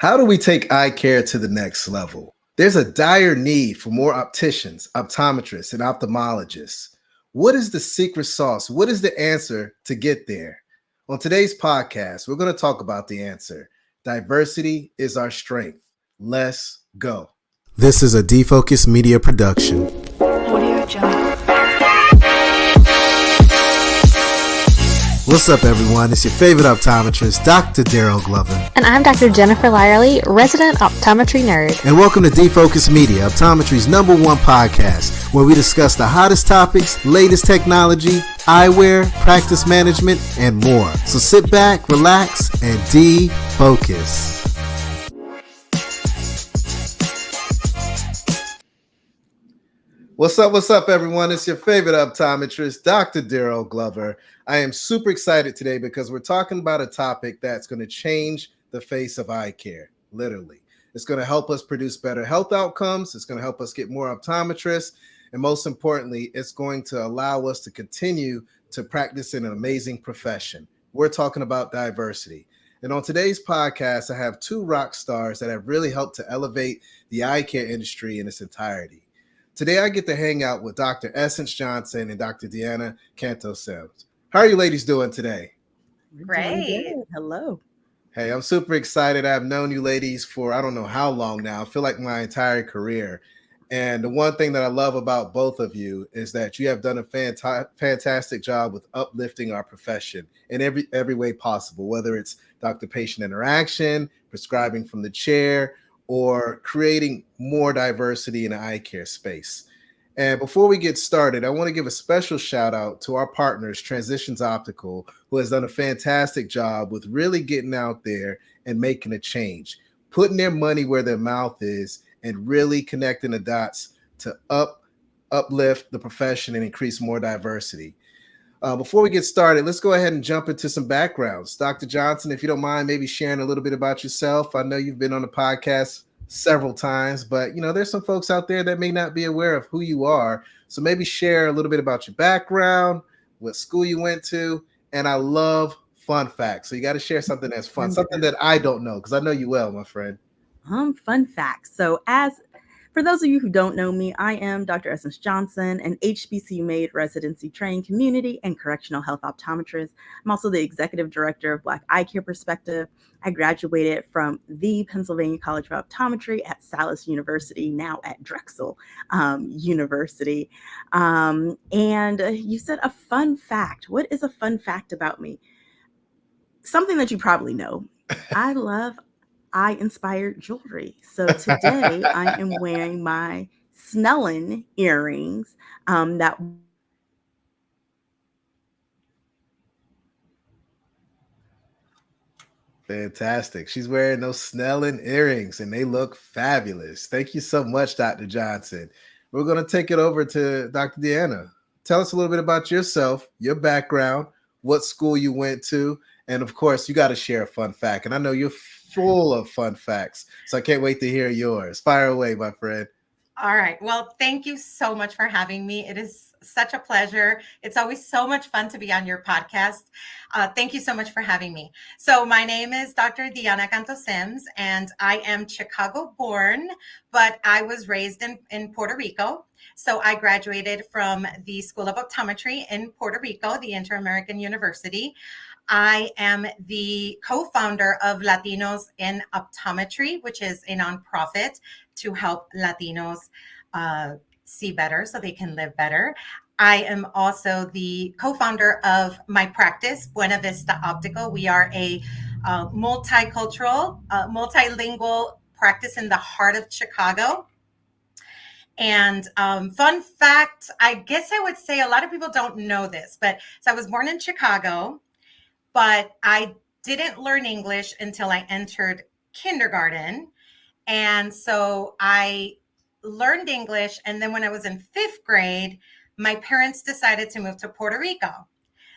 How do we take eye care to the next level? There's a dire need for more opticians, optometrists, and ophthalmologists. What is the secret sauce? What is the answer to get there? On today's podcast, we're going to talk about the answer. Diversity is our strength. Let's go. This is a Defocus Media production. Audio Jungle. What's up, everyone? It's your favorite optometrist, Dr. Darryl Glover. And I'm Dr. Jennifer Lyerly, resident optometry nerd. And welcome to Defocus Media, optometry's #1 podcast, where we discuss the hottest topics, latest technology, eyewear, practice management, and more. So sit back, relax, and defocus. What's up, everyone? It's your favorite optometrist, Dr. Darryl Glover. I am super excited today because we're talking about a topic that's going to change the face of eye care, literally. It's going to help us produce better health outcomes. It's going to help us get more optometrists. And most importantly, it's going to allow us to continue to practice in an amazing profession. We're talking about diversity. And on today's podcast, I have two rock stars that have really helped to elevate the eye care industry in its entirety. Today, I get to hang out with Dr. Essence Johnson and Dr. Deanna Canto-Sims. How are you ladies doing today? Great. Hello. Hey, I'm super excited. I've known you ladies for I don't know how long now. I feel like my entire career. And the one thing that I love about both of you is that you have done a fantastic job with uplifting our profession in every way possible, whether it's doctor-patient interaction, prescribing from the chair, or creating more diversity in the eye care space. And before we get started, I want to give a special shout out to our partners, Transitions Optical, who has done a fantastic job with really getting out there and making a change, putting their money where their mouth is, and really connecting the dots to uplift the profession and increase more diversity. Before we get started, let's go ahead and jump into some backgrounds. Dr. Johnson, if you don't mind, maybe sharing a little bit about yourself. I know you've been on the podcast several times, but there's some folks out there that may not be aware of who you are. So maybe share a little bit about your background, what school you went to, and I love fun facts. So you got to share something that's fun, something that I don't know, because I know you well, my friend. Fun facts. So for those of you who don't know me, I am Dr. Essence Johnson, an HBCU-made residency trained community and correctional health optometrist. I'm also the executive director of Black Eyecare Perspective. I graduated from the Pennsylvania College of Optometry at Salus University, now at Drexel University. And you said a fun fact. What is a fun fact about me? Something that you probably know. I love eye-inspired jewelry. So today I am wearing my Snellen earrings that Fantastic. She's wearing those Snellen earrings and they look fabulous. Thank you so much, Dr. Johnson. We're going to take it over to Dr. Deanna. Tell us a little bit about yourself, your background, what school you went to, and of course, you got to share a fun fact. And I know you're full of fun facts, so I can't wait to hear yours. Fire away, my friend. All right. Well, thank you so much for having me. It is such a pleasure. It's always so much fun to be on your podcast. Thank you so much for having me. So my name is Dr. Deanna Canto-Sims, and I am Chicago born, but I was raised in Puerto Rico. So I graduated from the School of Optometry in Puerto Rico, the Inter-American University. I am the co-founder of Latinos in Optometry, which is a nonprofit to help Latinos see better so they can live better. I am also the co-founder of my practice, Buena Vista Optical. We are a multicultural, multilingual practice in the heart of Chicago. And fun fact, I guess I would say a lot of people don't know this, but so I was born in Chicago, but I didn't learn English until I entered kindergarten. And so I learned English. And then when I was in 5th grade, my parents decided to move to Puerto Rico.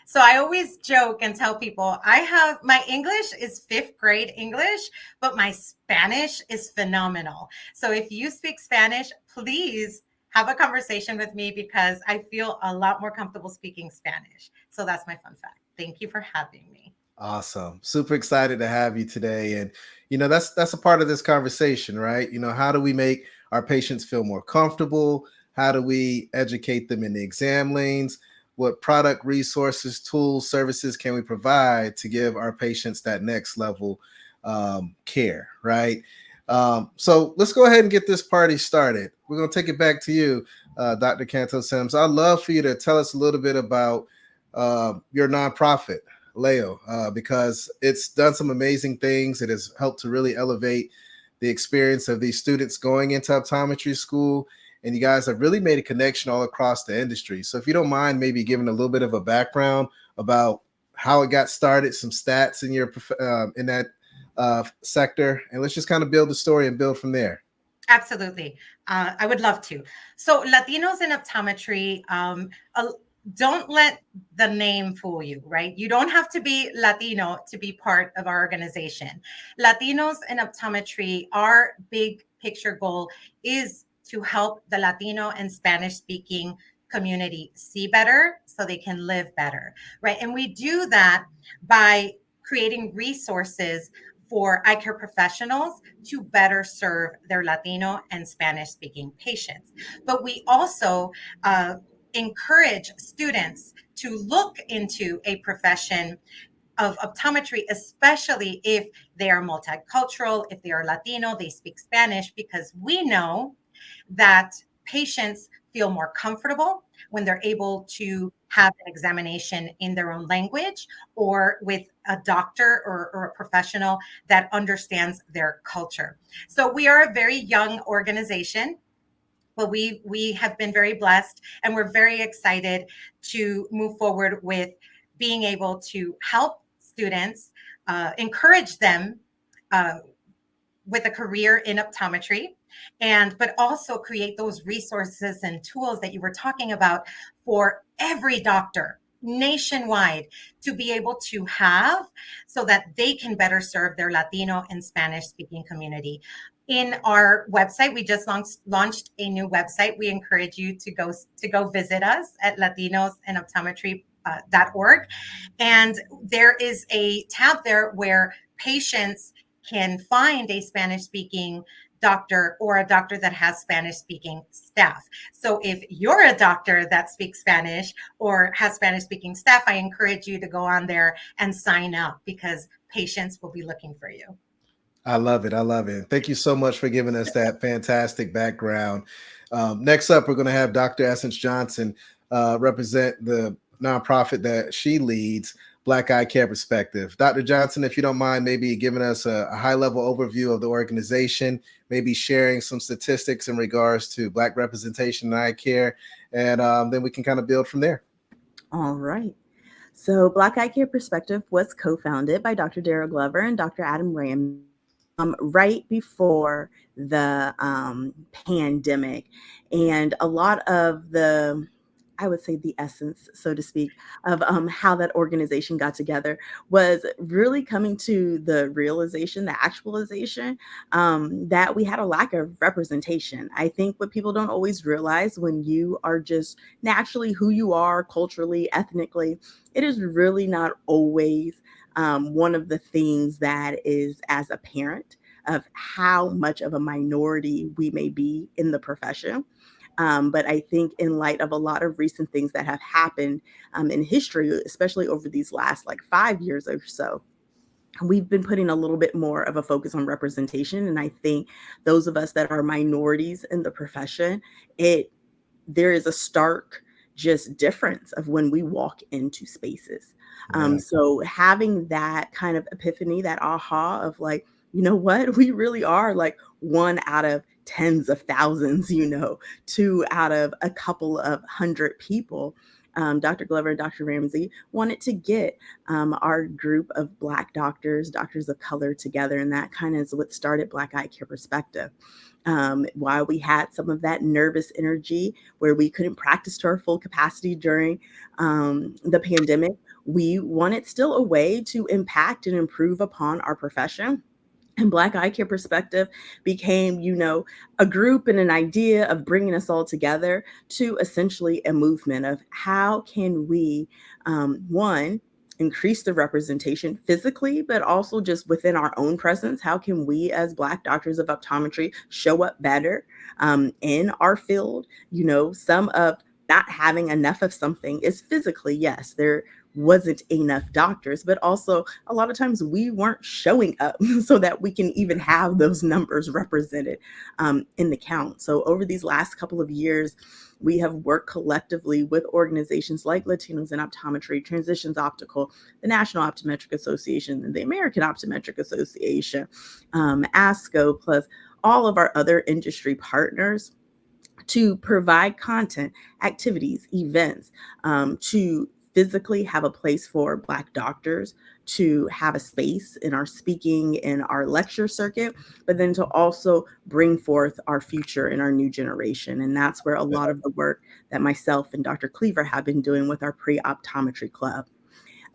So I always joke and tell people my English is 5th grade English, but my Spanish is phenomenal. So if you speak Spanish, please have a conversation with me because I feel a lot more comfortable speaking Spanish. So that's my fun fact. Thank you for having me. Awesome. Super excited to have you today. And that's a part of this conversation, right? How do we make our patients feel more comfortable? How do we educate them in the exam lanes? What product, resources, tools, services can we provide to give our patients that next level care, right? So let's go ahead and get this party started. We're going to take it back to you, Dr. Canto-Sims. I'd love for you to tell us a little bit about your nonprofit, Leo, because it's done some amazing things. It has helped to really elevate the experience of these students going into optometry school. And you guys have really made a connection all across the industry. So if you don't mind, maybe giving a little bit of a background about how it got started, some stats in your in that sector, and let's just kind of build the story and build from there. Absolutely. I would love to. So Latinos in optometry, don't let the name fool you, right? You don't have to be Latino to be part of our organization. Latinos in optometry, our big picture goal is to help the Latino and Spanish speaking community see better so they can live better, right? And we do that by creating resources for eye care professionals to better serve their Latino and Spanish speaking patients. But we also encourage students to look into a profession of optometry, especially if they are multicultural, if they are Latino, they speak Spanish, because we know that patients feel more comfortable when they're able to have an examination in their own language or with a doctor or a professional that understands their culture. So we are a very young organization, but we have been very blessed, and we're very excited to move forward with being able to help students, encourage them with a career in optometry, but also create those resources and tools that you were talking about for every doctor nationwide to be able to have, so that they can better serve their Latino and Spanish speaking community. In our website, we just launched a new website. We encourage you to go visit us at latinosandoptometry.org. And there is a tab there where patients can find a Spanish speaking doctor or a doctor that has Spanish speaking staff. So if you're a doctor that speaks Spanish or has Spanish speaking staff, I encourage you to go on there and sign up, because patients will be looking for you. I love it. I love it. Thank you so much for giving us that fantastic background. Next up, we're going to have Dr. Essence Johnson represent the nonprofit that she leads, Black Eyecare Perspective. Dr. Johnson, if you don't mind, maybe giving us a high-level overview of the organization, maybe sharing some statistics in regards to Black representation in eye care, and then we can kind of build from there. All right. So Black Eyecare Perspective was co-founded by Dr. Darryl Glover and Dr. Adam Ram right before the pandemic. And a lot of the, I would say the essence, so to speak, of how that organization got together was really coming to the realization, the actualization, that we had a lack of representation. I think what people don't always realize, when you are just naturally who you are culturally, ethnically, it is really not always one of the things that is as apparent of how much of a minority we may be in the profession. But I think in light of a lot of recent things that have happened in history, especially over these last 5 years or so, we've been putting a little bit more of a focus on representation. And I think those of us that are minorities in the profession, there is a stark just difference of when we walk into spaces. So having that kind of epiphany, that aha of you know what, we really are one out of tens of thousands, 2 out of a couple of hundred people. Dr. Glover and Dr. Ramsey wanted to get our group of Black doctors of color together. And that kind of is what started Black Eyecare Perspective. While we had some of that nervous energy where we couldn't practice to our full capacity during the pandemic, we wanted still a way to impact and improve upon our profession. And Black Eyecare Perspective became, a group and an idea of bringing us all together to essentially a movement of how can we, one, increase the representation physically, but also just within our own presence. How can we as Black doctors of optometry show up better in our field? Some of not having enough of something is physically, yes, there wasn't enough doctors, but also a lot of times we weren't showing up so that we can even have those numbers represented in the count. So over these last couple of years, we have worked collectively with organizations like Latinos in Optometry, Transitions Optical, the National Optometric Association, and the American Optometric Association, ASCO, plus all of our other industry partners to provide content, activities, events, to physically have a place for Black doctors to have a space in our speaking, in our lecture circuit, but then to also bring forth our future and our new generation. And that's where a lot of the work that myself and Dr. Cleaver have been doing with our pre-optometry club.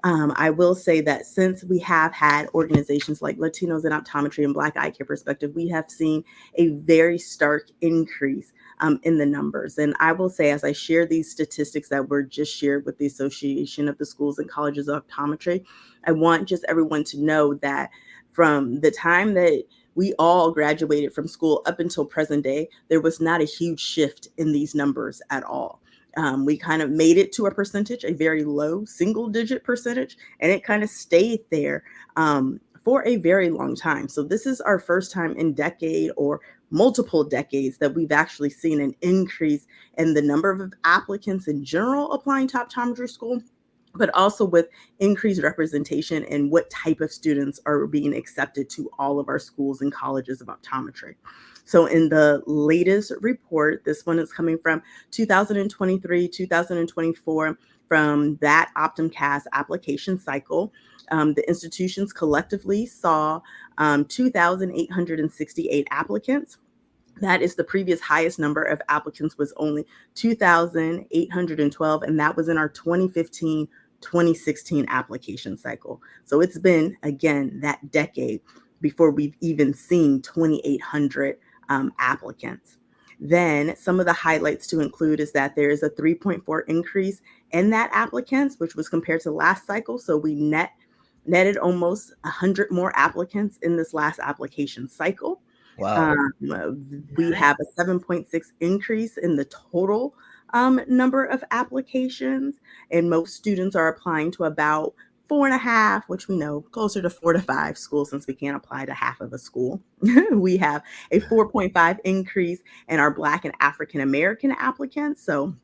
I will say that since we have had organizations like Latinos in Optometry and Black Eyecare Perspective, we have seen a very stark increase in the numbers. And I will say, as I share these statistics that were just shared with the Association of the Schools and Colleges of Optometry, I want just everyone to know that from the time that we all graduated from school up until present day, there was not a huge shift in these numbers at all. We kind of made it to a percentage, a very low single-digit percentage, and it kind of stayed there for a very long time. So this is our first time in decade or multiple decades that we've actually seen an increase in the number of applicants in general applying to optometry school, but also with increased representation in what type of students are being accepted to all of our schools and colleges of optometry. So in the latest report, this one is coming from 2023, 2024, from that OptumCast application cycle. The institutions collectively saw 2,868 applicants. That is the previous highest number of applicants was only 2,812, and that was in our 2015-2016 application cycle. So it's been, again, that decade before we've even seen 2,800 applicants. Then some of the highlights to include is that there is a 3.4 increase in that applicants, which was compared to last cycle. So we netted almost 100 more applicants in this last application cycle. Wow. We have a 7.6 increase in the total number of applications, and most students are applying to about 4.5, which we know closer to 4 to 5 schools since we can't apply to half of a school. We have a 4.5 increase in our Black and African American applicants. So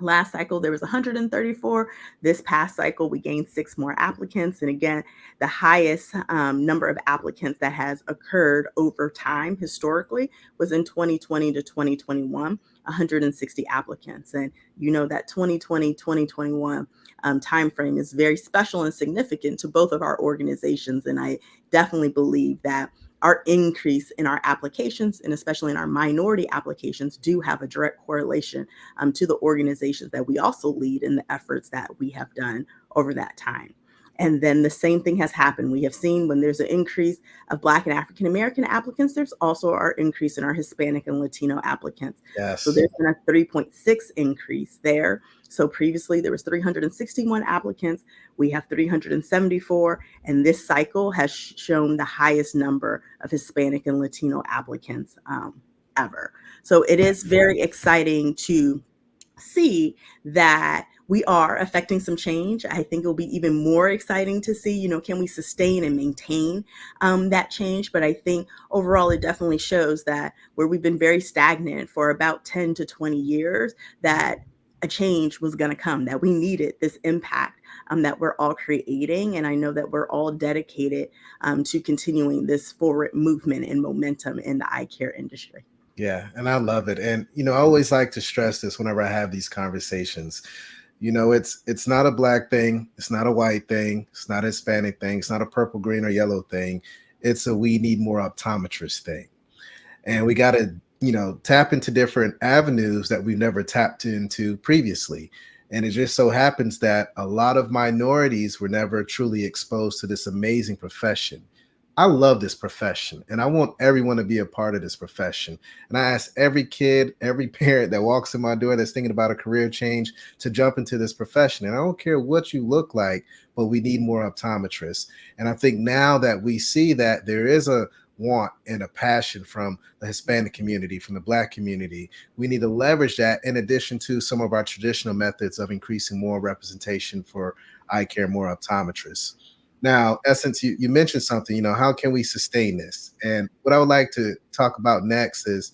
last cycle, there was 134. This past cycle, we gained 6 more applicants. And again, the highest number of applicants that has occurred over time historically was in 2020 to 2021, 160 applicants. And you know that 2020, 2021 timeframe is very special and significant to both of our organizations. And I definitely believe that our increase in our applications, and especially in our minority applications, do have a direct correlation to the organizations that we also lead in the efforts that we have done over that time. And then the same thing has happened. We have seen when there's an increase of Black and African American applicants, there's also our increase in our Hispanic and Latino applicants. Yes. So there's been a 3.6 increase there. So previously there was 361 applicants. We have 374, and this cycle has shown the highest number of Hispanic and Latino applicants ever. So it is very exciting to see that we are affecting some change. I think it'll be even more exciting to see, can we sustain and maintain that change? But I think overall, it definitely shows that where we've been very stagnant for about 10 to 20 years, that a change was going to come, that we needed this impact that we're all creating. And I know that we're all dedicated to continuing this forward movement and momentum in the eye care industry. Yeah, and I love it. And, I always like to stress this whenever I have these conversations. It's not a Black thing. It's not a white thing. It's not a Hispanic thing. It's not a purple, green, or yellow thing. It's a we need more optometrists thing. And we got to, tap into different avenues that we've never tapped into previously. And it just so happens that a lot of minorities were never truly exposed to this amazing profession. I love this profession and I want everyone to be a part of this profession. And I ask every kid, every parent that walks in my door that's thinking about a career change to jump into this profession. And I don't care what you look like, but we need more optometrists. And I think now that we see that there is a want and a passion from the Hispanic community, from the Black community, we need to leverage that in addition to some of our traditional methods of increasing more representation for eye care, more optometrists. Now, Essence, you mentioned something, how can we sustain this? And what I would like to talk about next is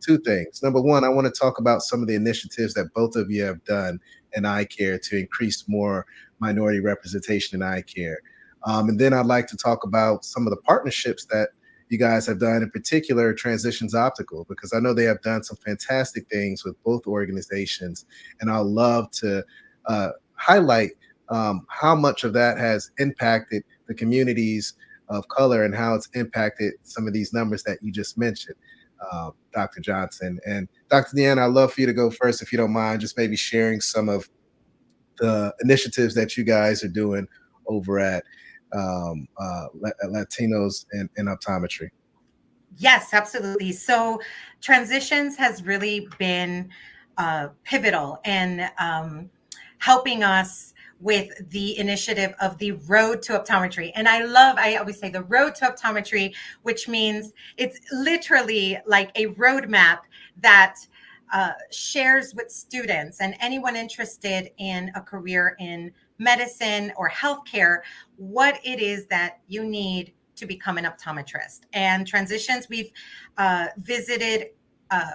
two things. Number one, I want to talk about some of the initiatives that both of you have done in eye care to increase more minority representation in eye care. And then I'd like to talk about some of the partnerships that you guys have done, in particular Transitions Optical, because I know they have done some fantastic things with both organizations. And I'd love to highlight how much of that has impacted the communities of color and how it's impacted some of these numbers that you just mentioned, Dr. Johnson. And Dr. Deanna, I'd love for you to go first, if you don't mind, just maybe sharing some of the initiatives that you guys are doing over at Latinos in optometry. Yes, absolutely. So Transitions has really been pivotal in helping us with the initiative of the road to optometry. And I always say the road to optometry, which means it's literally like a roadmap that shares with students and anyone interested in a career in medicine or healthcare what it is that you need to become an optometrist. And Transitions, we've visited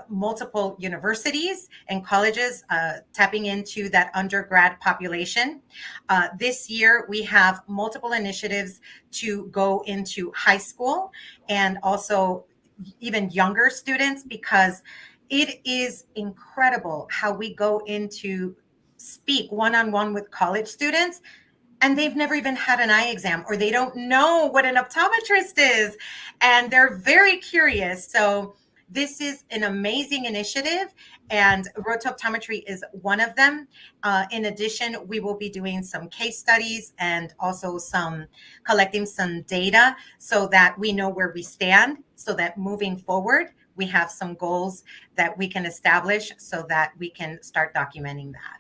multiple universities and colleges, tapping into that undergrad population. This year, we have multiple initiatives to go into high school and also even younger students, because it is incredible how we go into speak one-on-one with college students and they've never even had an eye exam, or they don't know what an optometrist is, and they're very curious. So this is an amazing initiative, and Road to Optometry is one of them. In addition, we will be doing some case studies and also collecting some data so that we know where we stand, so that moving forward, we have some goals that we can establish so that we can start documenting that.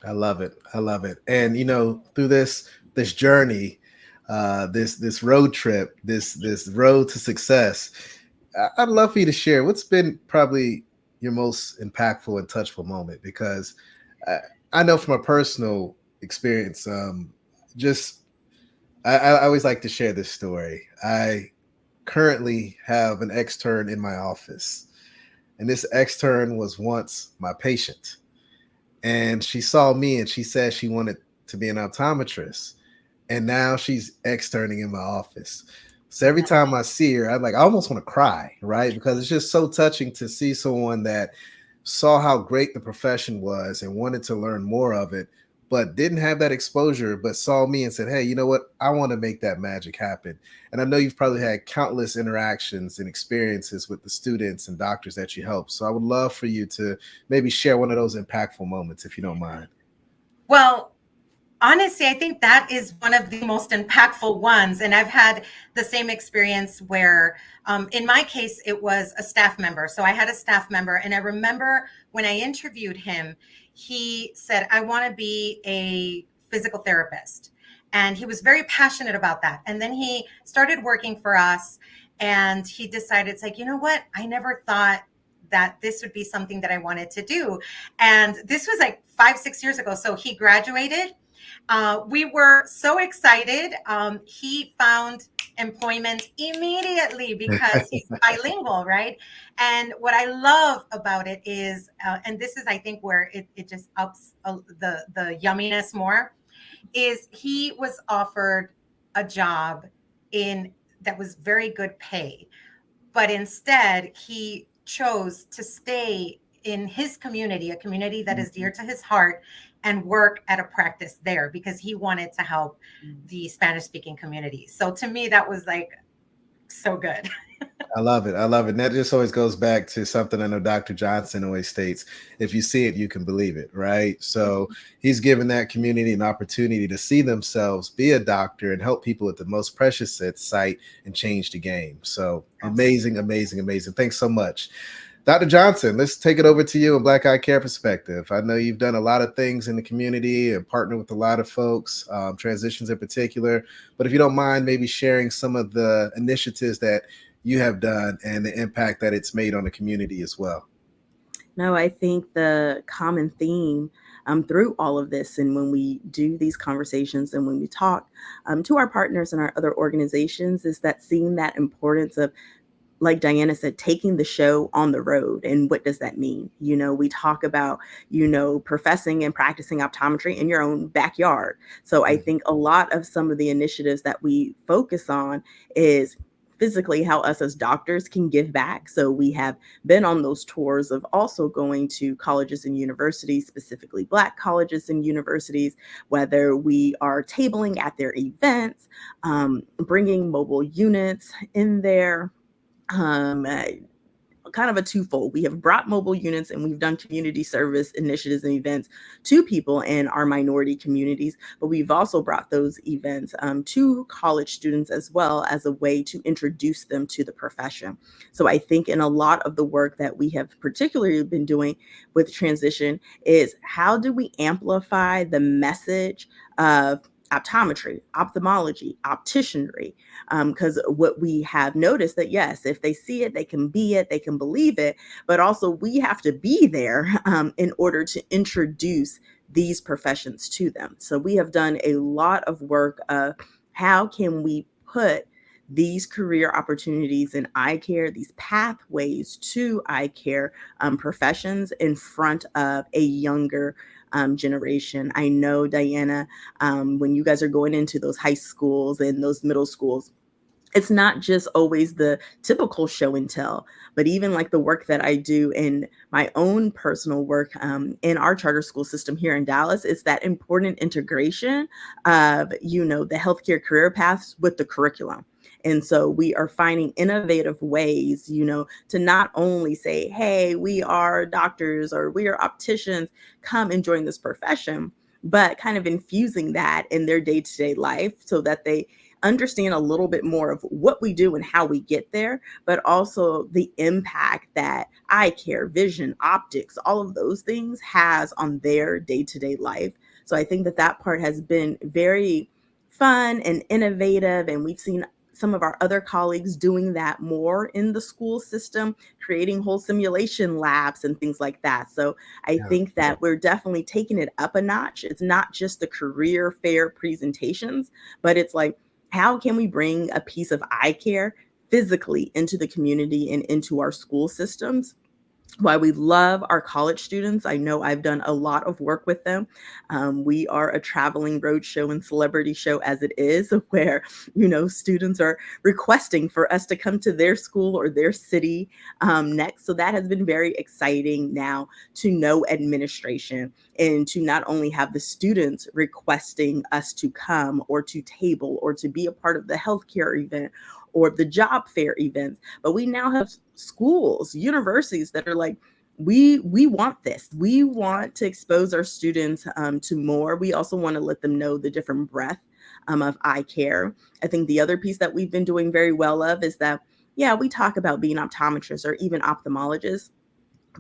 I love it. I love it. And through this journey, this road trip, this road to success, I'd love for you to share what's been probably your most impactful and touchful moment, because I know from a personal experience, just I always like to share this story. I currently have an extern in my office, and this extern was once my patient, and she saw me and she said she wanted to be an optometrist, and now she's externing in my office. So every time I see her, I almost want to cry, right? Because it's just so touching to see someone that saw how great the profession was and wanted to learn more of it, but didn't have that exposure, but saw me and said, hey, you know what? I want to make that magic happen. And I know you've probably had countless interactions and experiences with the students and doctors that you help. So I would love for you to maybe share one of those impactful moments, if you don't mind. Well, honestly, I think that is one of the most impactful ones. And I've had the same experience where, in my case, it was a staff member. So I had a staff member, and I remember when I interviewed him, he said, I want to be a physical therapist. And he was very passionate about that. And then he started working for us, and he decided, it's like, you know what? I never thought that this would be something that I wanted to do. And this was like 5-6 years ago. So he graduated. We were so excited. He found employment immediately because he's bilingual, right? And what I love about it is, and this is, I think, where it just ups the yumminess more, is he was offered a job that was very good pay, but instead he chose to stay in his community, a community that is dear to his heart, and work at a practice there because he wanted to help the Spanish speaking community. So to me, that was like so good. I love it. I love it. And that just always goes back to something I know Dr. Johnson always states: if you see it, you can believe it, right? So he's given that community an opportunity to see themselves, be a doctor, and help people at the most precious sight and change the game. So amazing, amazing, amazing. Thanks so much. Dr. Johnson, let's take it over to you in Black Eye Care perspective. I know you've done a lot of things in the community and partnered with a lot of folks, transitions in particular. But if you don't mind, maybe sharing some of the initiatives that you have done and the impact that it's made on the community as well. No, I think the common theme through all of this, and when we do these conversations and when we talk to our partners and our other organizations, is that seeing that importance of, like Diana said, taking the show on the road. And what does that mean? We talk about, professing and practicing optometry in your own backyard. So I think a lot of some of the initiatives that we focus on is physically how us as doctors can give back. So we have been on those tours of also going to colleges and universities, specifically Black colleges and universities, whether we are tabling at their events, bringing mobile units in there, kind of a twofold. We have brought mobile units and we've done community service initiatives and events to people in our minority communities, but we've also brought those events to college students as well as a way to introduce them to the profession. So I think in a lot of the work that we have particularly been doing with transition is how do we amplify the message of optometry, ophthalmology, opticianry, because what we have noticed that yes, if they see it, they can be it, they can believe it, but also we have to be there in order to introduce these professions to them. So we have done a lot of work of how can we put these career opportunities in eye care, these pathways to eye care professions in front of a younger generation. I know, Diana, when you guys are going into those high schools and those middle schools, it's not just always the typical show and tell, but even like the work that I do in my own personal work in our charter school system here in Dallas, is that important integration of, the healthcare career paths with the curriculum. And so we are finding innovative ways, to not only say, hey, we are doctors or we are opticians, come and join this profession, but kind of infusing that in their day-to-day life so that they understand a little bit more of what we do and how we get there, but also the impact that eye care, vision, optics, all of those things has on their day-to-day life. So I think that part has been very fun and innovative, and we've seen some of our other colleagues doing that more in the school system, creating whole simulation labs and things like that. So I think that we're definitely taking it up a notch. It's not just the career fair presentations, but it's like, how can we bring a piece of eye care physically into the community and into our school systems? While we love our college students, I know I've done a lot of work with them. We are a traveling road show and celebrity show as it is, where, students are requesting for us to come to their school or their city next. So that has been very exciting now to know administration and to not only have the students requesting us to come or to table or to be a part of the healthcare event or the job fair events, but we now have schools, universities that are like, we want this. We want to expose our students to more. We also want to let them know the different breadth of eye care. I think the other piece that we've been doing very well of is that, we talk about being optometrists or even ophthalmologists,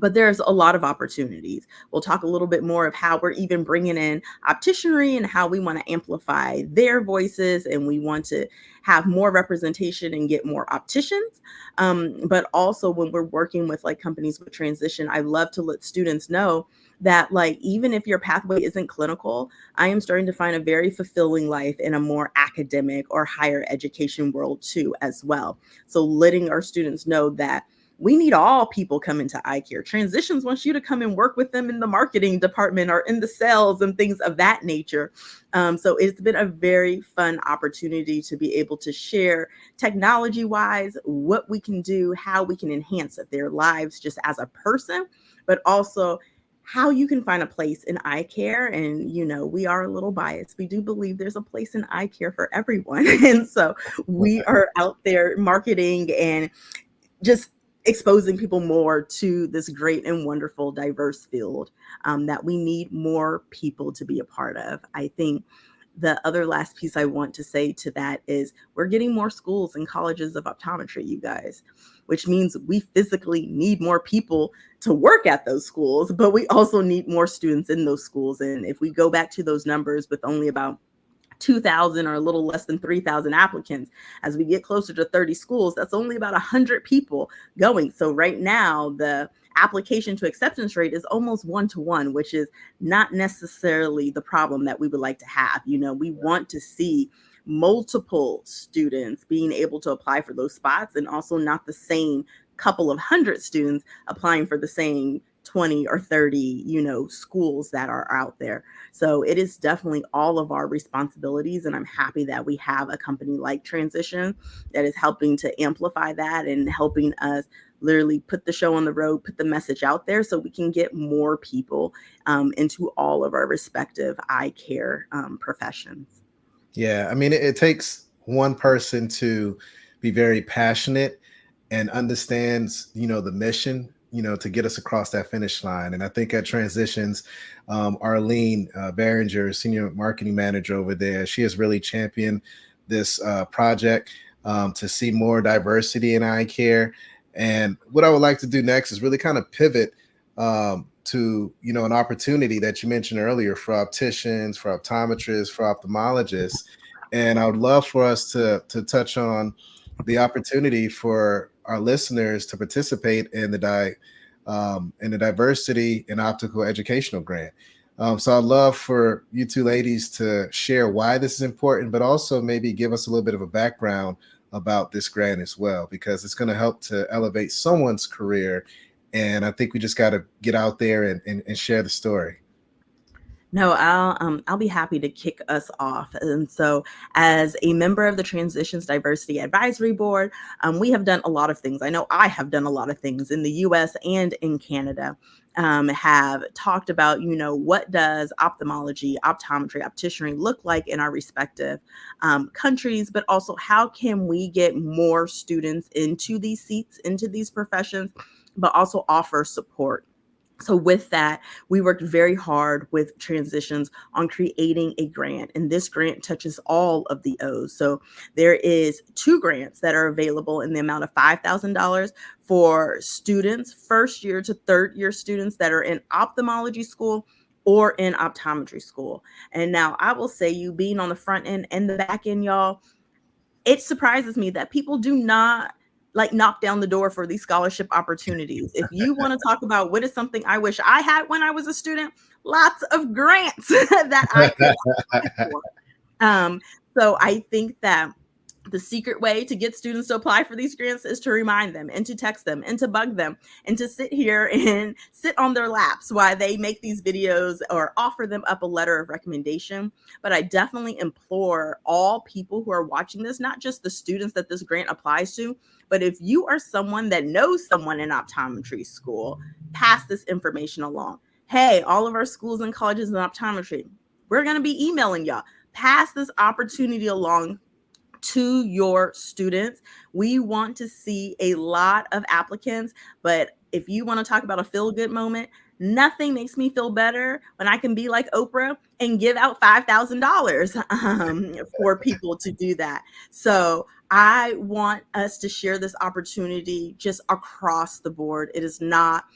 but there's a lot of opportunities. We'll talk a little bit more of how we're even bringing in opticianry and how we want to amplify their voices, and we want to have more representation and get more opticians. But also when we're working with like companies with transition, I love to let students know that like, even if your pathway isn't clinical, I am starting to find a very fulfilling life in a more academic or higher education world too, as well. So letting our students know that we need all people coming to eye care. Transitions wants you to come and work with them in the marketing department or in the sales and things of that nature. So it's been a very fun opportunity to be able to share technology-wise what we can do, how we can enhance their lives just as a person, but also how you can find a place in eye care. And, we are a little biased. We do believe there's a place in eye care for everyone. And so we are out there marketing and just exposing people more to this great and wonderful diverse field that we need more people to be a part of. I think the other last piece I want to say to that is we're getting more schools and colleges of optometry, you guys, which means we physically need more people to work at those schools, but we also need more students in those schools. And if we go back to those numbers with only about 2,000 or a little less than 3,000 applicants, as we get closer to 30 schools, that's only about 100 people going. So right now, the application to acceptance rate is almost 1-to-1, which is not necessarily the problem that we would like to have. We want to see multiple students being able to apply for those spots, and also not the same couple of hundred students applying for the same 20 or 30, schools that are out there. So it is definitely all of our responsibilities. And I'm happy that we have a company like Transition that is helping to amplify that and helping us literally put the show on the road, put the message out there so we can get more people into all of our respective eye care professions. Yeah, I mean, it takes one person to be very passionate and understands, the mission, to get us across that finish line. And I think at Transitions, Arlene Behringer, senior marketing manager over there, she has really championed this project to see more diversity in eye care. And what I would like to do next is really kind of pivot to, an opportunity that you mentioned earlier for opticians, for optometrists, for ophthalmologists. And I would love for us to touch on the opportunity for our listeners to participate in the diversity in optical educational grant. So I'd love for you two ladies to share why this is important, but also maybe give us a little bit of a background about this grant as well, because it's going to help to elevate someone's career. And I think we just got to get out there and share the story. No, I'll be happy to kick us off. And so, as a member of the Transitions Diversity Advisory Board, we have done a lot of things. I know I have done a lot of things in the U.S. and in Canada. Have talked about, what does ophthalmology, optometry, opticianry look like in our respective countries, but also how can we get more students into these seats, into these professions, but also offer support. So with that, we worked very hard with Transitions on creating a grant, and this grant touches all of the O's. So there is 2 grants that are available in the amount of $5,000 for students, first year to third year students that are in ophthalmology school or in optometry school. And now I will say, you being on the front end and the back end, y'all, it surprises me that people do not knock down the door for these scholarship opportunities. If you want to talk about what is something I wish I had when I was a student, lots of grants that I could apply for. So I think that the secret way to get students to apply for these grants is to remind them and to text them and to bug them and to sit here and sit on their laps while they make these videos or offer them up a letter of recommendation. But I definitely implore all people who are watching this, not just the students that this grant applies to, but if you are someone that knows someone in optometry school, pass this information along. Hey, all of our schools and colleges in optometry, we're going to be emailing y'all. Pass this opportunity along to your students. We want to see a lot of applicants, but if you want to talk about a feel-good moment, nothing makes me feel better when I can be like Oprah and give out $5,000 for people to do that. So I want us to share this opportunity just across the board. It is not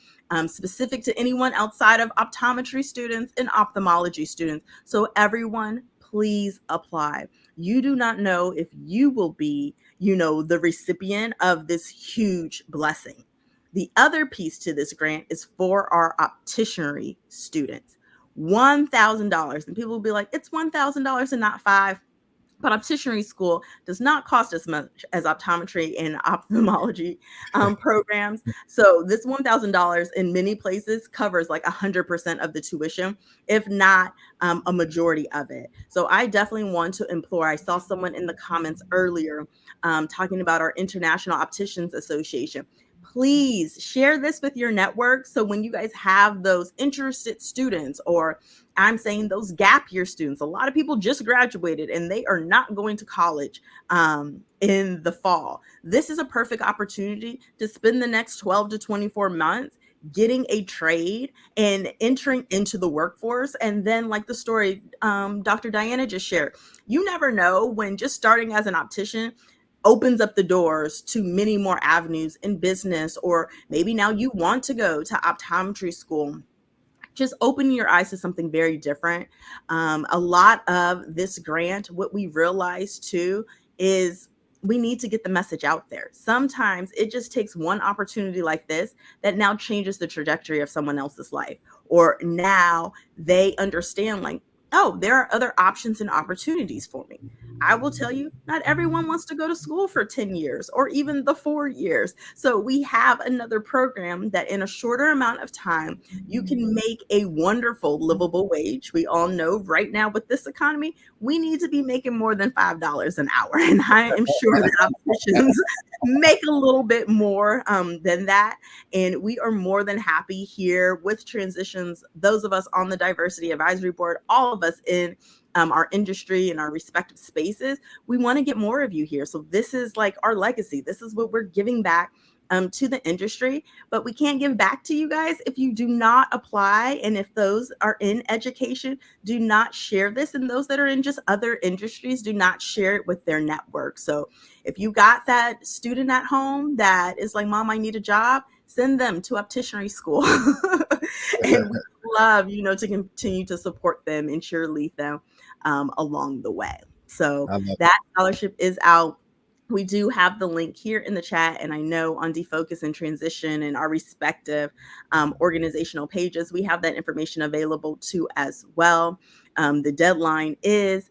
specific to anyone outside of optometry students and ophthalmology students. So everyone, please apply. You do not know if you will be, the recipient of this huge blessing. The other piece to this grant is for our opticianry students. $1,000. And people will be like, it's $1,000 and not $5,000. But opticianry school does not cost as much as optometry and ophthalmology programs. So this $1,000 in many places covers like 100% of the tuition, if not a majority of it. So I definitely want to implore. I saw someone in the comments earlier talking about our International Opticians Association. please share this with your network. So when you guys have those interested students, or I'm saying those gap year students, a lot of people just graduated and they are not going to college in the fall. This is a perfect opportunity to spend the next 12 to 24 months getting a trade and entering into the workforce. And then, like the story Dr. Diana just shared, you never know when just starting as an optician opens up the doors to many more avenues in business, or maybe now you want to go to optometry school. Just opening your eyes to something very different. A lot of this grant, what we realized too, is we need to get the message out there. Sometimes it just takes one opportunity like this that now changes the trajectory of someone else's life. Or now they understand, like, oh, there are other options and opportunities for me. I will tell you, not everyone wants to go to school for 10 years or even the 4 years. So we have another program that in a shorter amount of time, you can make a wonderful livable wage. We all know right now with this economy, we need to be making more than $5 an hour. And I am sure that opticians make a little bit more than that. And we are more than happy here with Transitions, those of us on the Diversity Advisory Board, all of us in our industry and our respective spaces. We want to get more of you here. So this is like our legacy. This is what we're giving back to the industry, but we can't give back to you guys if you do not apply. And if those are in education, do not share this. And those that are in just other industries, do not share it with their network. So if you got that student at home that is like, Mom, I need a job, send them to opticianry school. And we love, to continue to support them and cheerlead them along the way. So that scholarship is out. We do have the link here in the chat, and I know on Defocus and Transition and our respective organizational pages, we have that information available too as well. The deadline is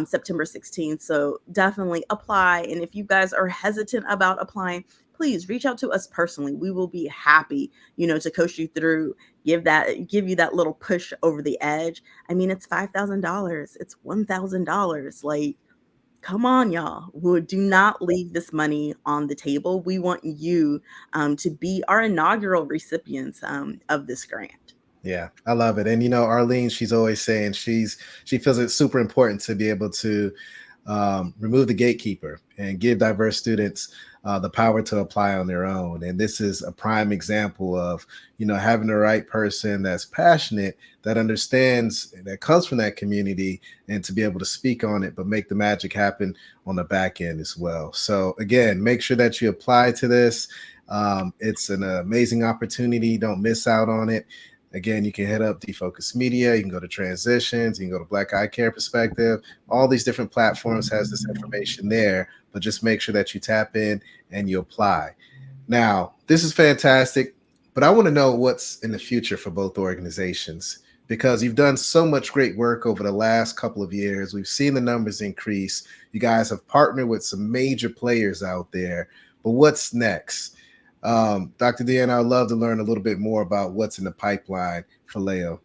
September 16th, so definitely apply. And if you guys are hesitant about applying, please reach out to us personally. We will be happy, to coach you through, give you that little push over the edge. I mean, it's $5,000. It's $1,000. Like, come on, y'all. We do not leave this money on the table. We want you to be our inaugural recipients of this grant. Yeah, I love it. And Arlene, she's always saying she feels it's super important to be able to remove the gatekeeper and give diverse students the power to apply on their own. And this is a prime example of, having the right person that's passionate, that understands, that comes from that community, and to be able to speak on it, but make the magic happen on the back end as well. So again, make sure that you apply to this. It's an amazing opportunity. Don't miss out on it. Again, you can hit up Defocus Media. You can go to Transitions. You can go to Black Eyecare Perspective. All these different platforms has this information there, but just make sure that you tap in and you apply. Now, this is fantastic, but I want to know what's in the future for both organizations, because you've done so much great work over the last couple of years. We've seen the numbers increase. You guys have partnered with some major players out there, but what's next? Dr. Deanna, I'd love to learn a little bit more about what's in the pipeline for Leo.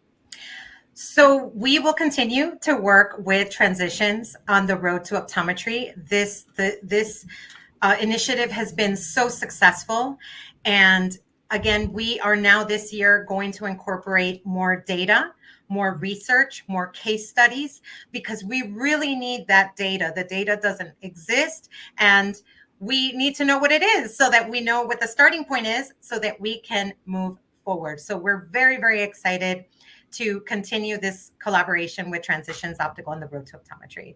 So we will continue to work with Transitions on the road to optometry. This initiative has been so successful. And again, we are now this year going to incorporate more data, more research, more case studies, because we really need that data. The data doesn't exist, and we need to know what it is so that we know what the starting point is so that we can move forward. So we're very, very excited to continue this collaboration with Transitions Optical on the road to optometry.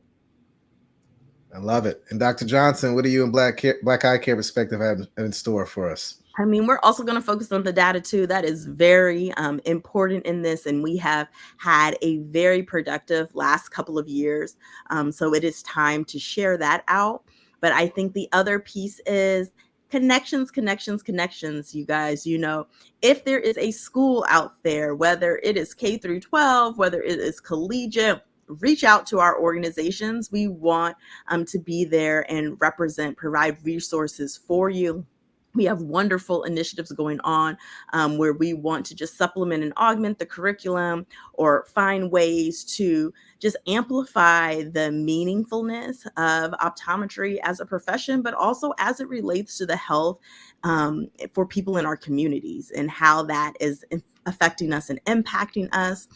I love it. And Dr. Johnson, what do you and Black Eyecare Perspective have in store for us? I mean, we're also going to focus on the data too. That is very important in this. And we have had a very productive last couple of years. So it is time to share that out. But I think the other piece is connections, you guys. If there is a school out there, whether it is K through 12, whether it is collegiate, reach out to our organizations. We want to be there and represent, provide resources for you. We have wonderful initiatives going on where we want to just supplement and augment the curriculum or find ways to just amplify the meaningfulness of optometry as a profession, but also as it relates to the health for people in our communities and how that is affecting us and impacting us.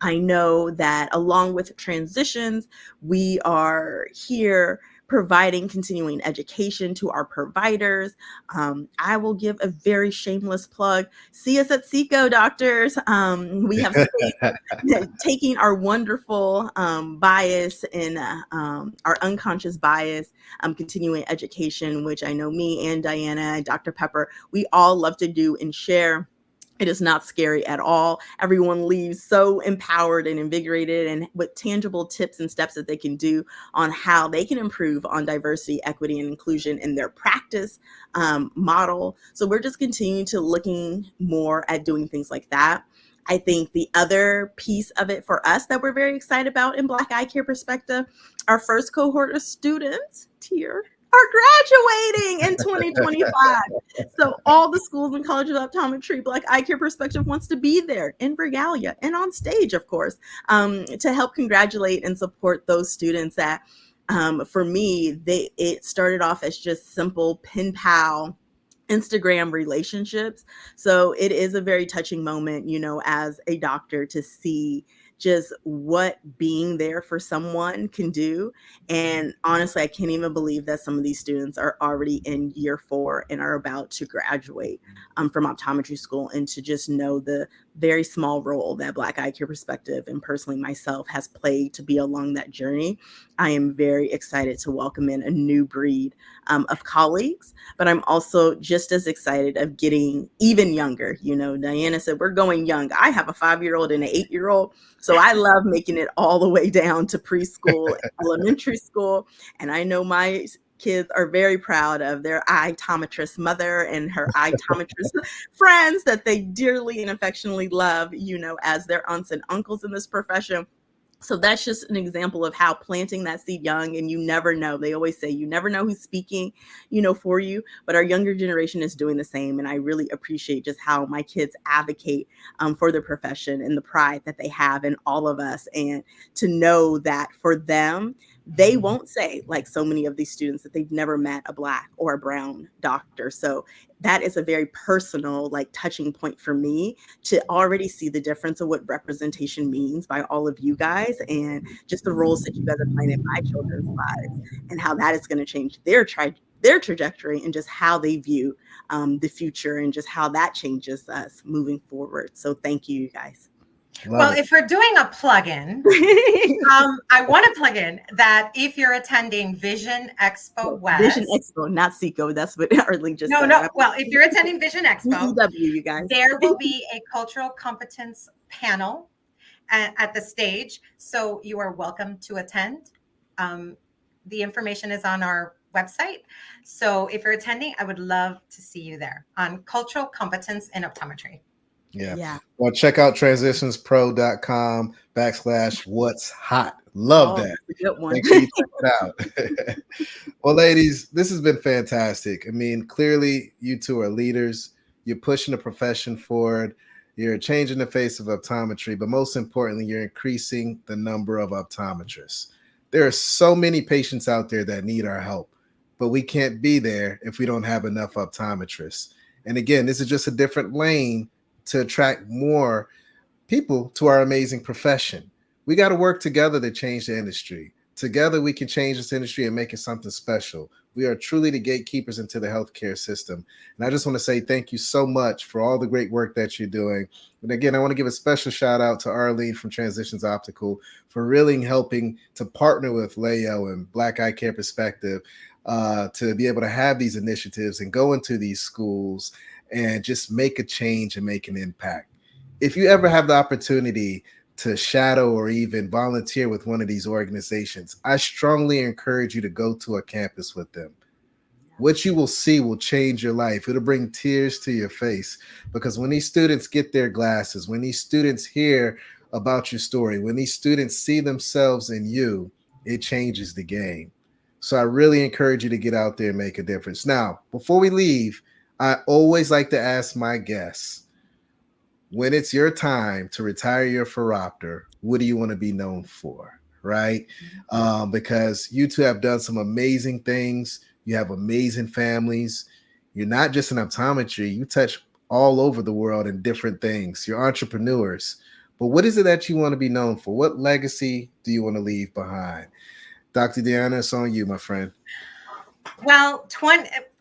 I know that along with Transitions, we are here providing continuing education to our providers. I will give a very shameless plug. See us at SECO, doctors. We have taking our wonderful bias and our unconscious bias, continuing education, which I know me and Diana and Dr. Pepper, we all love to do and share. It is not scary at all. Everyone leaves so empowered and invigorated and with tangible tips and steps that they can do on how they can improve on diversity, equity, and inclusion in their practice model. So we're just continuing to looking more at doing things like that. I think the other piece of it for us that we're very excited about in Black Eyecare perspective, our first cohort of students here are graduating in 2025. So all the schools and colleges of optometry, Black Eyecare Perspective wants to be there in regalia and on stage, of course, to help congratulate and support those students that, for me, it started off as just simple pen pal Instagram relationships. So it is a very touching moment, as a doctor to see just what being there for someone can do. And honestly, I can't even believe that some of these students are already in year 4 and are about to graduate from optometry school, and to just know the very small role that Black Eyecare Perspective and personally myself has played to be along that journey. I am very excited to welcome in a new breed of colleagues, but I'm also just as excited of getting even younger. Diana said we're going young. I have a 5-year-old and an 8-year-old, so I love making it all the way down to preschool, elementary school, and I know my kids are very proud of their optometrist mother and her optometrist friends that they dearly and affectionately love, as their aunts and uncles in this profession. So that's just an example of how planting that seed young, and you never know. They always say you never know who's speaking, for you, but our younger generation is doing the same. And I really appreciate just how my kids advocate for their profession and the pride that they have in all of us. And to know that for them, they won't say, like so many of these students, that they've never met a Black or a brown doctor. So that is a very personal, touching point for me to already see the difference of what representation means by all of you guys, and just the roles that you guys are playing in my children's lives, and how that is going to change their trajectory and just how they view the future, and just how that changes us moving forward. So thank you guys. If we're doing a plug-in, I want to plug in that if you're attending Vision Expo West. Vision Expo, not SECO. That's what Arlene just said. No. Well, if you're attending Vision Expo, you guys, there will be a cultural competence panel at the stage. So you are welcome to attend. The information is on our website. So if you're attending, I would love to see you there on cultural competence in optometry. Yeah. Well, check out transitionspro.com/what's hot. Love that. Good one. Make sure you check it out. Well, ladies, this has been fantastic. I mean, clearly you two are leaders. You're pushing the profession forward. You're changing the face of optometry, but most importantly, you're increasing the number of optometrists. There are so many patients out there that need our help, but we can't be there if we don't have enough optometrists. And again, this is just a different lane to attract more people to our amazing profession. We got to work together to change the industry. Together, we can change this industry and make it something special. We are truly the gatekeepers into the healthcare system. And I just want to say thank you so much for all the great work that you're doing. And again, I want to give a special shout out to Arlene from Transitions Optical for really helping to partner with Leo and Black Eyecare Perspective to be able to have these initiatives and go into these schools and just make a change and make an impact. If you ever have the opportunity to shadow or even volunteer with one of these organizations, I strongly encourage you to go to a campus with them. What you will see will change your life. It'll bring tears to your face, because when these students get their glasses, when these students hear about your story, when these students see themselves in you, it changes the game. So I really encourage you to get out there and make a difference. Now, before we leave, I always like to ask my guests, when it's your time to retire your phoropter, what do you want to be known for? Right? Because you two have done some amazing things. You have amazing families. You're not just in optometry, you touch all over the world in different things. You're entrepreneurs. But what is it that you want to be known for? What legacy do you want to leave behind? Dr. Deanna, it's on you, my friend. Well,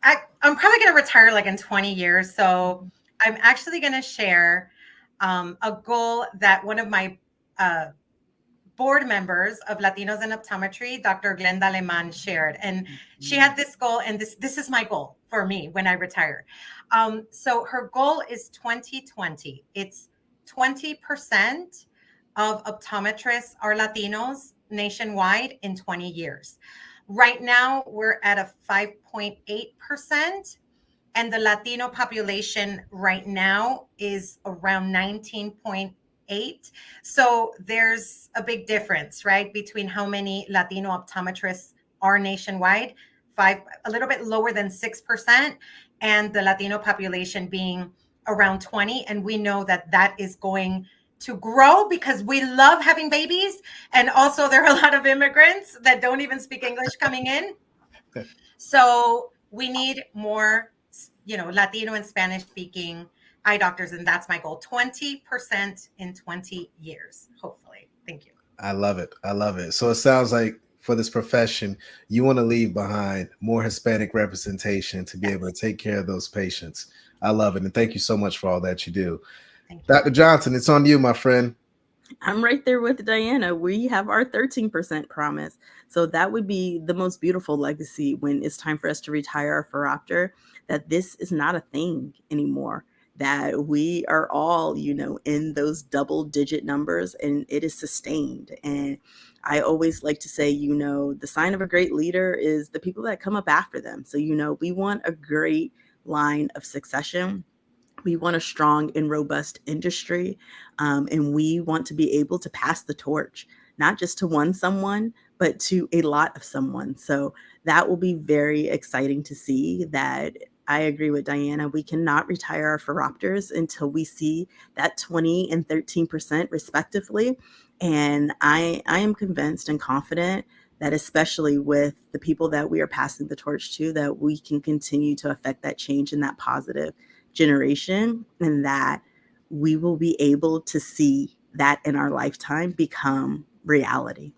I'm probably going to retire like in 20 years. So I'm actually going to share a goal that one of my uh, board members of Latinos in Optometry, Dr. Glenda Aleman, shared. And she had this goal, and this is my goal for me when I retire. So her goal is 2020. It's 20% of optometrists are Latinos nationwide in 20 years. Right now, we're at a 5.8%, and the Latino population right now is around 19.8. So there's a big difference, right, between how many Latino optometrists are nationwide, a little bit lower than 6%, and the Latino population being around 20. And we know that that is going to grow because we love having babies. And also there are a lot of immigrants that don't even speak English coming in. So we need more, Latino and Spanish speaking eye doctors. And that's my goal, 20% in 20 years, hopefully. Thank you. I love it. I love it. So it sounds like for this profession, you want to leave behind more Hispanic representation to be able to take care of those patients. I love it. And thank you so much for all that you do. Thank you. Dr. Johnson, it's on you, my friend. I'm right there with Diana. We have our 13% promise. So that would be the most beautiful legacy when it's time for us to retire our phoropter, that this is not a thing anymore, that we are all, in those double digit numbers and it is sustained. And I always like to say, the sign of a great leader is the people that come up after them. So, we want a great line of succession. We want a strong and robust industry, and we want to be able to pass the torch, not just to someone, but to a lot of someone. So that will be very exciting to see. That I agree with Diana. We cannot retire our phoropters until we see that 20 and 13% respectively. And I am convinced and confident that especially with the people that we are passing the torch to, that we can continue to affect that change and that positive generation, and that we will be able to see that in our lifetime become reality.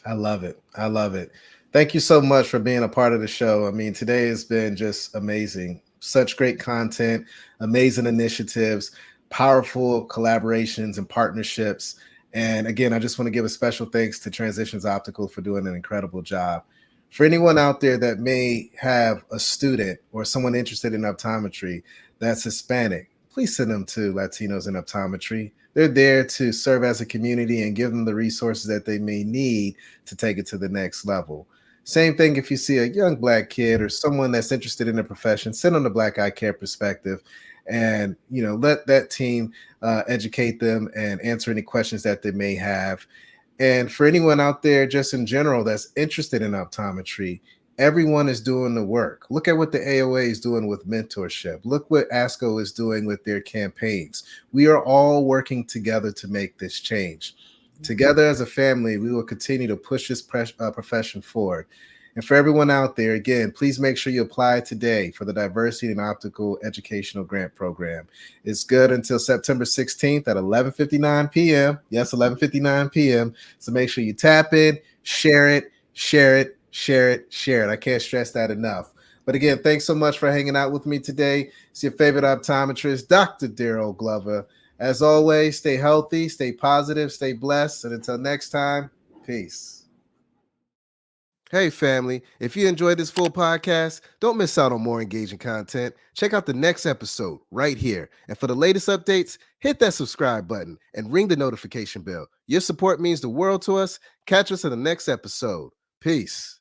I love it. I love it. Thank you so much for being a part of the show. I mean, today has been just amazing. Such great content, amazing initiatives, powerful collaborations and partnerships. And again, I just want to give a special thanks to Transitions Optical for doing an incredible job. For anyone out there that may have a student or someone interested in optometry that's Hispanic, please send them to Latinos in Optometry. They're there to serve as a community and give them the resources that they may need to take it to the next level. Same thing if you see a young Black kid or someone that's interested in the profession, send them the Black Eyecare perspective and let that team educate them and answer any questions that they may have. And for anyone out there just in general that's interested in optometry, everyone is doing the work. Look at what the AOA is doing with mentorship. Look what ASCO is doing with their campaigns. We are all working together to make this change. Together as a family, we will continue to push this profession forward. And for everyone out there, again, please make sure you apply today for the Diversity in Optical Educational Grant Program. It's good until September 16th at 11:59 p.m. Yes, 11:59 p.m. So make sure you tap in, share it, share it, share it, share it. I can't stress that enough. But again, thanks so much for hanging out with me today. It's your favorite optometrist, Dr. Darryl Glover. As always, stay healthy, stay positive, stay blessed. And until next time, peace. Hey, family, if you enjoyed this full podcast, don't miss out on more engaging content. Check out the next episode right here. And for the latest updates, hit that subscribe button and ring the notification bell. Your support means the world to us. Catch us in the next episode. Peace.